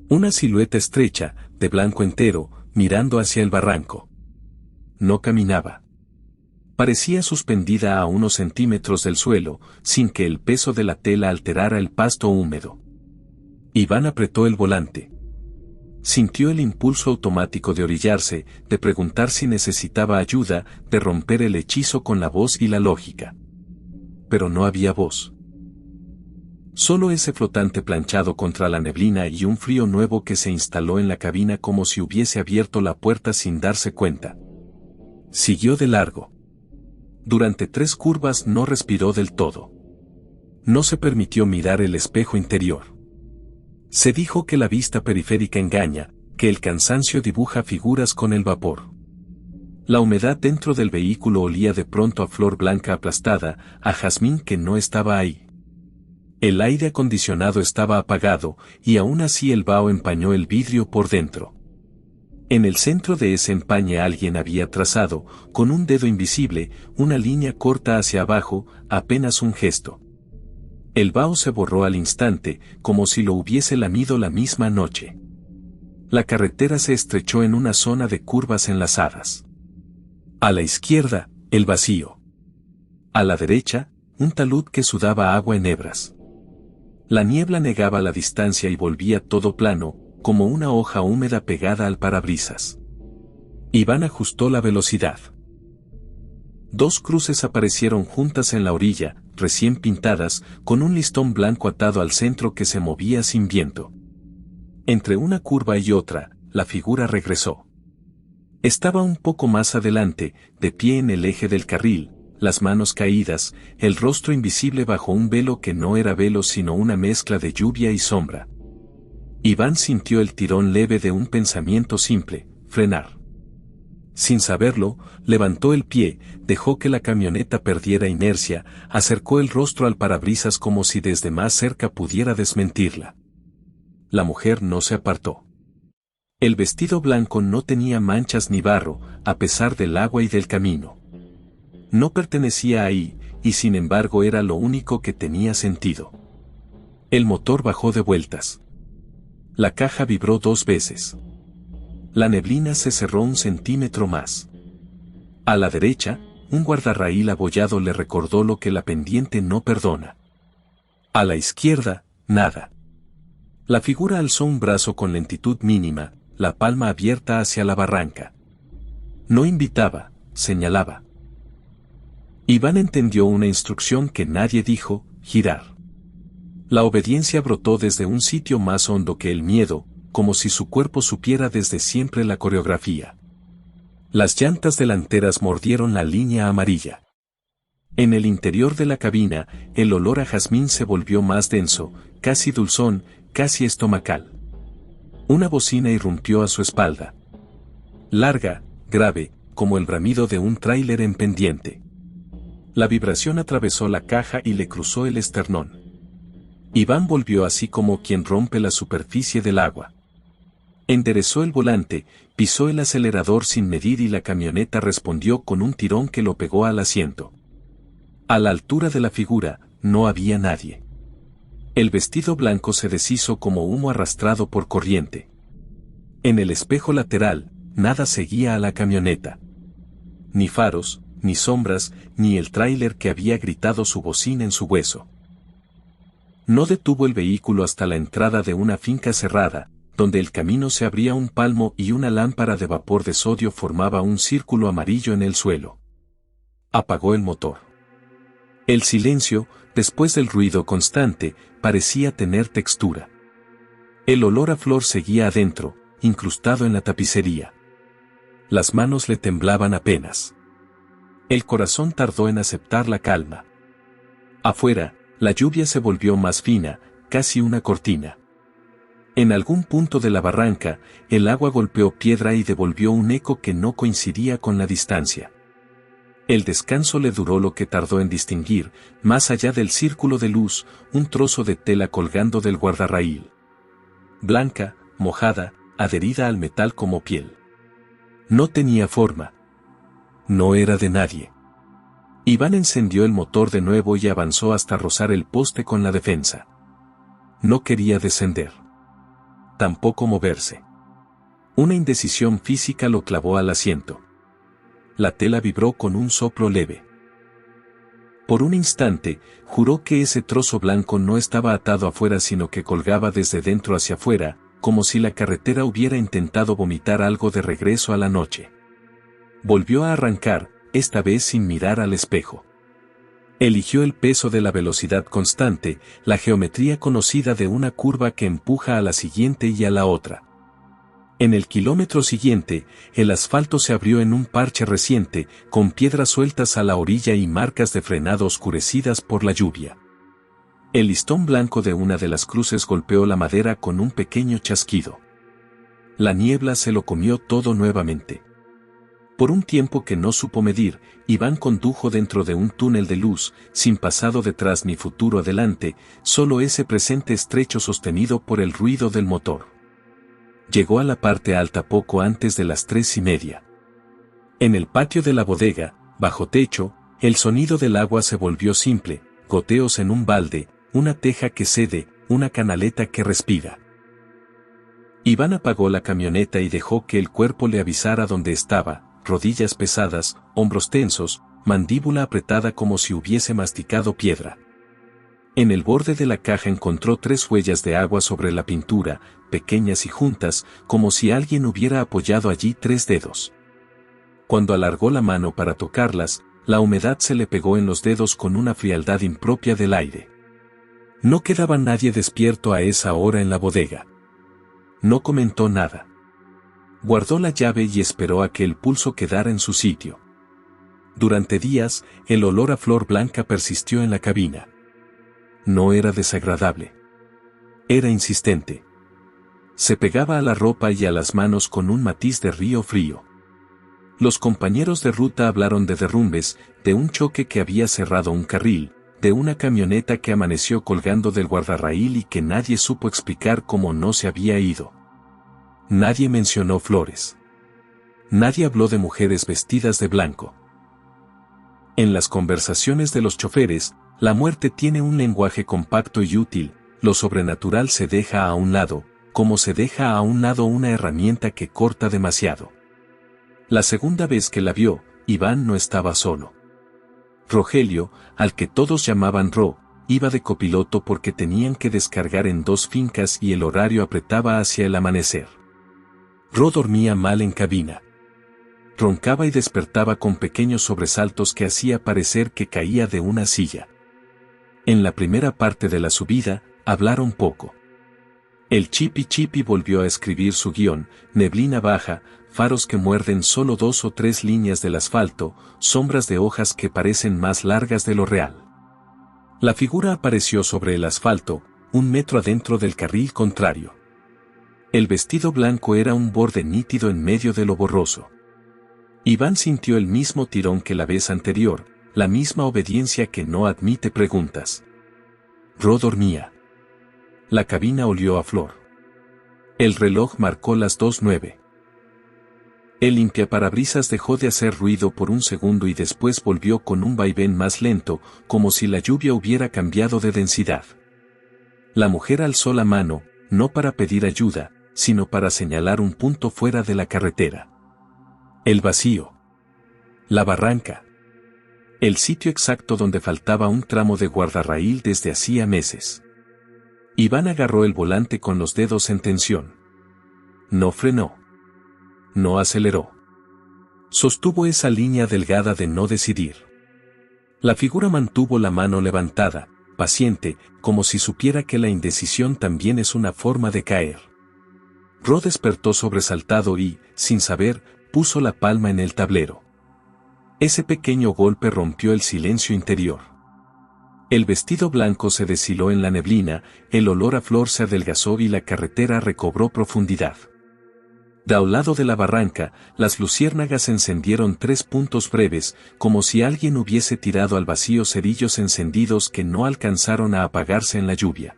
Una silueta estrecha, de blanco entero, mirando hacia el barranco. No caminaba. Parecía suspendida a unos centímetros del suelo, sin que el peso de la tela alterara el pasto húmedo. Iván apretó el volante. Sintió el impulso automático de orillarse, de preguntar si necesitaba ayuda, de romper el hechizo con la voz y la lógica. Pero no había voz. Solo ese flotante planchado contra la neblina y un frío nuevo que se instaló en la cabina como si hubiese abierto la puerta sin darse cuenta. Siguió de largo. Durante 3 curvas no respiró del todo. No se permitió mirar el espejo interior. Se dijo que la vista periférica engaña, que el cansancio dibuja figuras con el vapor. La humedad dentro del vehículo olía de pronto a flor blanca aplastada, a jazmín que no estaba ahí. El aire acondicionado estaba apagado, y aún así el vaho empañó el vidrio por dentro. En el centro de ese empañe alguien había trazado, con un dedo invisible, una línea corta hacia abajo, apenas un gesto. El vaho se borró al instante, como si lo hubiese lamido la misma noche. La carretera se estrechó en una zona de curvas enlazadas. A la izquierda, el vacío. A la derecha, un talud que sudaba agua en hebras. La niebla negaba la distancia y volvía todo plano, como una hoja húmeda pegada al parabrisas. Iván ajustó la velocidad. 2 cruces aparecieron juntas en la orilla, recién pintadas, con un listón blanco atado al centro que se movía sin viento. Entre una curva y otra, la figura regresó. Estaba un poco más adelante, de pie en el eje del carril, las manos caídas, el rostro invisible bajo un velo que no era velo sino una mezcla de lluvia y sombra. Iván sintió el tirón leve de un pensamiento simple, frenar. Sin saberlo, levantó el pie, dejó que la camioneta perdiera inercia, acercó el rostro al parabrisas como si desde más cerca pudiera desmentirla. La mujer no se apartó. El vestido blanco no tenía manchas ni barro, a pesar del agua y del camino. No pertenecía ahí, y sin embargo era lo único que tenía sentido. El motor bajó de vueltas. La caja vibró 2 veces. La neblina se cerró 1 centímetro más. A la derecha, un guardarraíl abollado le recordó lo que la pendiente no perdona. A la izquierda, nada. La figura alzó un brazo con lentitud mínima, la palma abierta hacia la barranca. No invitaba, señalaba. Iván entendió una instrucción que nadie dijo: girar. La obediencia brotó desde un sitio más hondo que el miedo, como si su cuerpo supiera desde siempre la coreografía. Las llantas delanteras mordieron la línea amarilla. En el interior de la cabina, el olor a jazmín se volvió más denso, casi dulzón, casi estomacal. Una bocina irrumpió a su espalda. Larga, grave, como el bramido de un tráiler en pendiente. La vibración atravesó la caja y le cruzó el esternón. Iván volvió así como quien rompe la superficie del agua. Enderezó el volante, pisó el acelerador sin medir y la camioneta respondió con un tirón que lo pegó al asiento. A la altura de la figura, no había nadie. El vestido blanco se deshizo como humo arrastrado por corriente. En el espejo lateral, nada seguía a la camioneta. Ni faros, ni sombras, ni el tráiler que había gritado su bocina en su hueso. No detuvo el vehículo hasta la entrada de una finca cerrada, donde el camino se abría un palmo y una lámpara de vapor de sodio formaba un círculo amarillo en el suelo. Apagó el motor. El silencio, después del ruido constante, parecía tener textura. El olor a flor seguía adentro, incrustado en la tapicería. Las manos le temblaban apenas. El corazón tardó en aceptar la calma. Afuera, la lluvia se volvió más fina, casi una cortina. En algún punto de la barranca, el agua golpeó piedra y devolvió un eco que no coincidía con la distancia. El descanso le duró lo que tardó en distinguir, más allá del círculo de luz, un trozo de tela colgando del guardarraíl. Blanca, mojada, adherida al metal como piel. No tenía forma. No era de nadie. Iván encendió el motor de nuevo y avanzó hasta rozar el poste con la defensa. No quería descender. Tampoco moverse. Una indecisión física lo clavó al asiento. La tela vibró con un soplo leve. Por un instante, juró que ese trozo blanco no estaba atado afuera sino que colgaba desde dentro hacia afuera, como si la carretera hubiera intentado vomitar algo de regreso a la noche. Volvió a arrancar, esta vez sin mirar al espejo. Eligió el peso de la velocidad constante, la geometría conocida de una curva que empuja a la siguiente y a la otra. En el kilómetro siguiente, el asfalto se abrió en un parche reciente, con piedras sueltas a la orilla y marcas de frenado oscurecidas por la lluvia. El listón blanco de una de las cruces golpeó la madera con un pequeño chasquido. La niebla se lo comió todo nuevamente. Por un tiempo que no supo medir, Iván condujo dentro de un túnel de luz, sin pasado detrás ni futuro adelante, solo ese presente estrecho sostenido por el ruido del motor. Llegó a la parte alta poco antes de las 3:30. En el patio de la bodega, bajo techo, el sonido del agua se volvió simple, goteos en un balde, una teja que cede, una canaleta que respira. Iván apagó la camioneta y dejó que el cuerpo le avisara dónde estaba, rodillas pesadas, hombros tensos, mandíbula apretada como si hubiese masticado piedra. En el borde de la caja encontró 3 huellas de agua sobre la pintura, pequeñas y juntas, como si alguien hubiera apoyado allí 3 dedos. Cuando alargó la mano para tocarlas, la humedad se le pegó en los dedos con una frialdad impropia del aire. No quedaba nadie despierto a esa hora en la bodega. No comentó nada. Guardó la llave y esperó a que el pulso quedara en su sitio. Durante días, el olor a flor blanca persistió en la cabina. No era desagradable. Era insistente. Se pegaba a la ropa y a las manos con un matiz de río frío. Los compañeros de ruta hablaron de derrumbes, de un choque que había cerrado un carril, de una camioneta que amaneció colgando del guardarraíl y que nadie supo explicar cómo no se había ido. Nadie mencionó flores. Nadie habló de mujeres vestidas de blanco. En las conversaciones de los choferes, la muerte tiene un lenguaje compacto y útil, lo sobrenatural se deja a un lado, como se deja a un lado una herramienta que corta demasiado. La segunda vez que la vio, Iván no estaba solo. Rogelio, al que todos llamaban Ro, iba de copiloto porque tenían que descargar en 2 fincas y el horario apretaba hacia el amanecer. Ro dormía mal en cabina. Roncaba y despertaba con pequeños sobresaltos que hacía parecer que caía de una silla. En la primera parte de la subida, hablaron poco. El Chipi volvió a escribir su guión, neblina baja, faros que muerden solo 2 o 3 líneas del asfalto, sombras de hojas que parecen más largas de lo real. La figura apareció sobre el asfalto, 1 metro adentro del carril contrario. El vestido blanco era un borde nítido en medio de lo borroso. Iván sintió el mismo tirón que la vez anterior, la misma obediencia que no admite preguntas. Ro dormía. La cabina olió a flor. El reloj marcó las 2:09. El limpiaparabrisas dejó de hacer ruido por un segundo y después volvió con un vaivén más lento, como si la lluvia hubiera cambiado de densidad. La mujer alzó la mano, no para pedir ayuda, sino para señalar un punto fuera de la carretera. El vacío. La barranca. El sitio exacto donde faltaba un tramo de guardarraíl desde hacía meses. Iván agarró el volante con los dedos en tensión. No frenó. No aceleró. Sostuvo esa línea delgada de no decidir. La figura mantuvo la mano levantada, paciente, como si supiera que la indecisión también es una forma de caer. Ro despertó sobresaltado y, sin saber, puso la palma en el tablero. Ese pequeño golpe rompió el silencio interior. El vestido blanco se deshiló en la neblina, el olor a flor se adelgazó y la carretera recobró profundidad. De al lado de la barranca, las luciérnagas encendieron 3 puntos breves, como si alguien hubiese tirado al vacío cerillos encendidos que no alcanzaron a apagarse en la lluvia.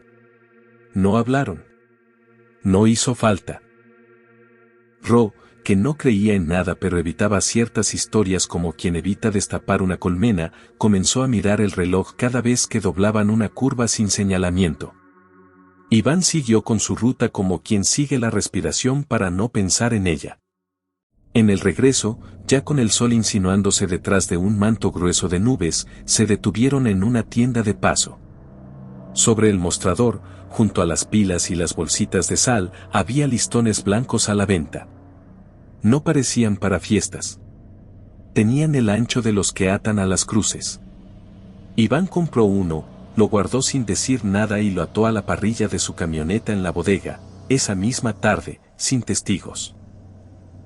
No hablaron. No hizo falta. Ro, que no creía en nada pero evitaba ciertas historias como quien evita destapar una colmena, comenzó a mirar el reloj cada vez que doblaban una curva sin señalamiento. Iván siguió con su ruta como quien sigue la respiración para no pensar en ella. En el regreso, ya con el sol insinuándose detrás de un manto grueso de nubes, se detuvieron en una tienda de paso. Sobre el mostrador, junto a las pilas y las bolsitas de sal, había listones blancos a la venta. No parecían para fiestas. Tenían el ancho de los que atan a las cruces. Iván compró uno, lo guardó sin decir nada y lo ató a la parrilla de su camioneta en la bodega, esa misma tarde, sin testigos.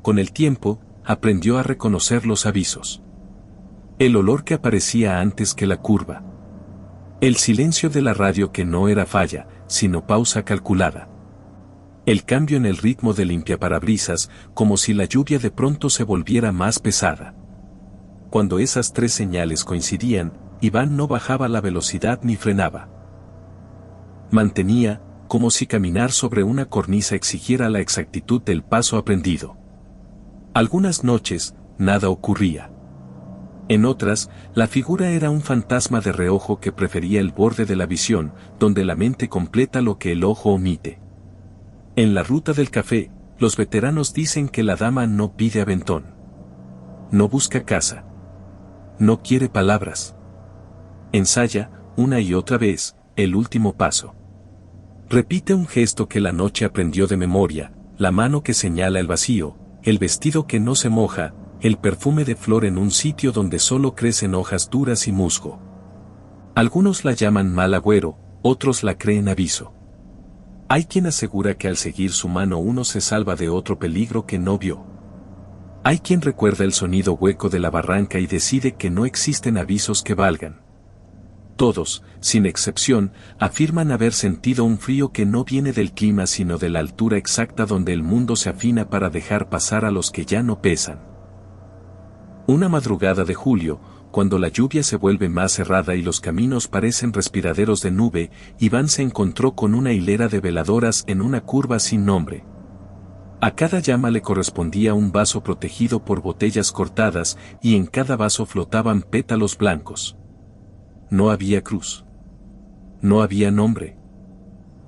Con el tiempo, aprendió a reconocer los avisos. El olor que aparecía antes que la curva. El silencio de la radio que no era falla, sino pausa calculada. El cambio en el ritmo de limpiaparabrisas, como si la lluvia de pronto se volviera más pesada. Cuando esas 3 señales coincidían, Iván no bajaba la velocidad ni frenaba. Mantenía, como si caminar sobre una cornisa exigiera la exactitud del paso aprendido. Algunas noches, nada ocurría. En otras, la figura era un fantasma de reojo que prefería el borde de la visión, donde la mente completa lo que el ojo omite. En la ruta del café, los veteranos dicen que la dama no pide aventón. No busca casa. No quiere palabras. Ensaya, una y otra vez, el último paso. Repite un gesto que la noche aprendió de memoria, la mano que señala el vacío, el vestido que no se moja, el perfume de flor en un sitio donde solo crecen hojas duras y musgo. Algunos la llaman mal agüero, otros la creen aviso. Hay quien asegura que al seguir su mano uno se salva de otro peligro que no vio. Hay quien recuerda el sonido hueco de la barranca y decide que no existen avisos que valgan. Todos, sin excepción, afirman haber sentido un frío que no viene del clima sino de la altura exacta donde el mundo se afina para dejar pasar a los que ya no pesan. Una madrugada de julio, cuando la lluvia se vuelve más cerrada y los caminos parecen respiraderos de nube, Iván se encontró con una hilera de veladoras en una curva sin nombre. A cada llama le correspondía un vaso protegido por botellas cortadas y en cada vaso flotaban pétalos blancos. No había cruz. No había nombre.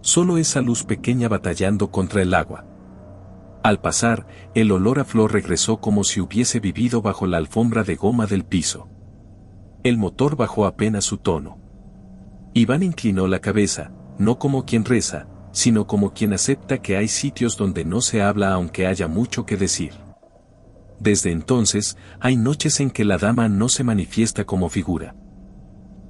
Solo esa luz pequeña batallando contra el agua. Al pasar, el olor a flor regresó como si hubiese vivido bajo la alfombra de goma del piso. El motor bajó apenas su tono. Iván inclinó la cabeza, no como quien reza, sino como quien acepta que hay sitios donde no se habla aunque haya mucho que decir. Desde entonces, hay noches en que la dama no se manifiesta como figura.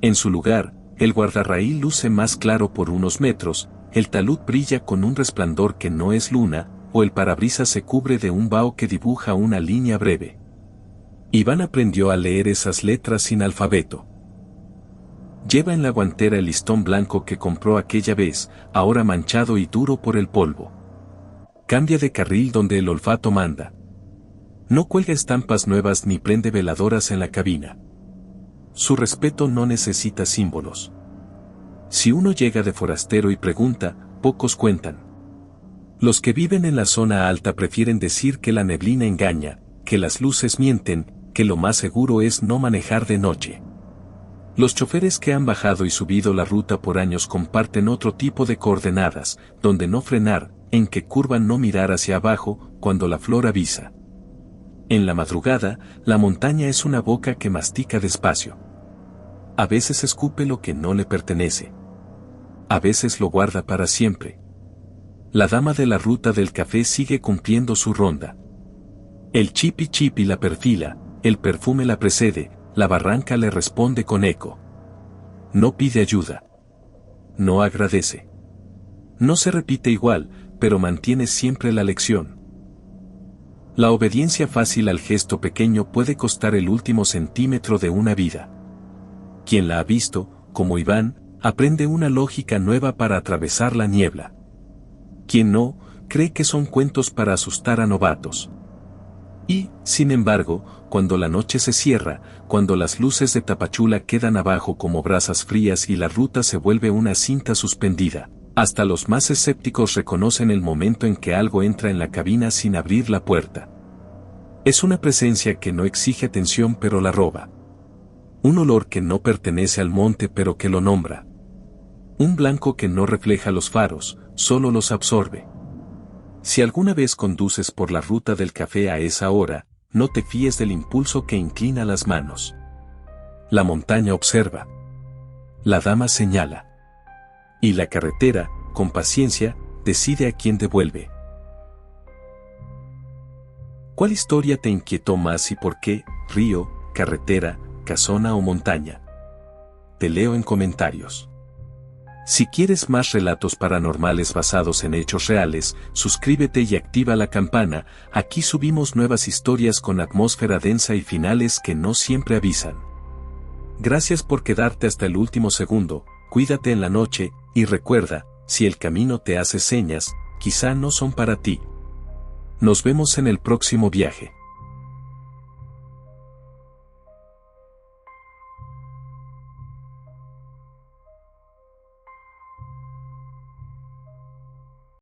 En su lugar, el guardarraíl luce más claro por unos metros, el talud brilla con un resplandor que no es luna, o el parabrisas se cubre de un vaho que dibuja una línea breve. Iván aprendió a leer esas letras sin alfabeto. Lleva en la guantera el listón blanco que compró aquella vez, ahora manchado y duro por el polvo. Cambia de carril donde el olfato manda. No cuelga estampas nuevas ni prende veladoras en la cabina. Su respeto no necesita símbolos. Si uno llega de forastero y pregunta, pocos cuentan. Los que viven en la zona alta prefieren decir que la neblina engaña, que las luces mienten, que lo más seguro es no manejar de noche. Los choferes que han bajado y subido la ruta por años comparten otro tipo de coordenadas, donde no frenar, en qué curva no mirar hacia abajo, cuando la flor avisa. En la madrugada, la montaña es una boca que mastica despacio. A veces escupe lo que no le pertenece. A veces lo guarda para siempre. La dama de la ruta del café sigue cumpliendo su ronda. El chipi chipi la perfila, el perfume la precede, la barranca le responde con eco. No pide ayuda. No agradece. No se repite igual, pero mantiene siempre la lección. La obediencia fácil al gesto pequeño puede costar el último centímetro de una vida. Quien la ha visto, como Iván, aprende una lógica nueva para atravesar la niebla. Quien no, cree que son cuentos para asustar a novatos. Y, sin embargo, cuando la noche se cierra, cuando las luces de Tapachula quedan abajo como brasas frías y la ruta se vuelve una cinta suspendida, hasta los más escépticos reconocen el momento en que algo entra en la cabina sin abrir la puerta. Es una presencia que no exige atención pero la roba. Un olor que no pertenece al monte pero que lo nombra. Un blanco que no refleja los faros, solo los absorbe. Si alguna vez conduces por la ruta del café a esa hora, no te fíes del impulso que inclina las manos. La montaña observa. La dama señala. Y la carretera, con paciencia, decide a quién devuelve. ¿Cuál historia te inquietó más y por qué? ¿Río, carretera, casona o montaña? Te leo en comentarios. Si quieres más relatos paranormales basados en hechos reales, suscríbete y activa la campana. Aquí subimos nuevas historias con atmósfera densa y finales que no siempre avisan. Gracias por quedarte hasta el último segundo, cuídate en la noche, y recuerda, si el camino te hace señas, quizá no son para ti. Nos vemos en el próximo viaje.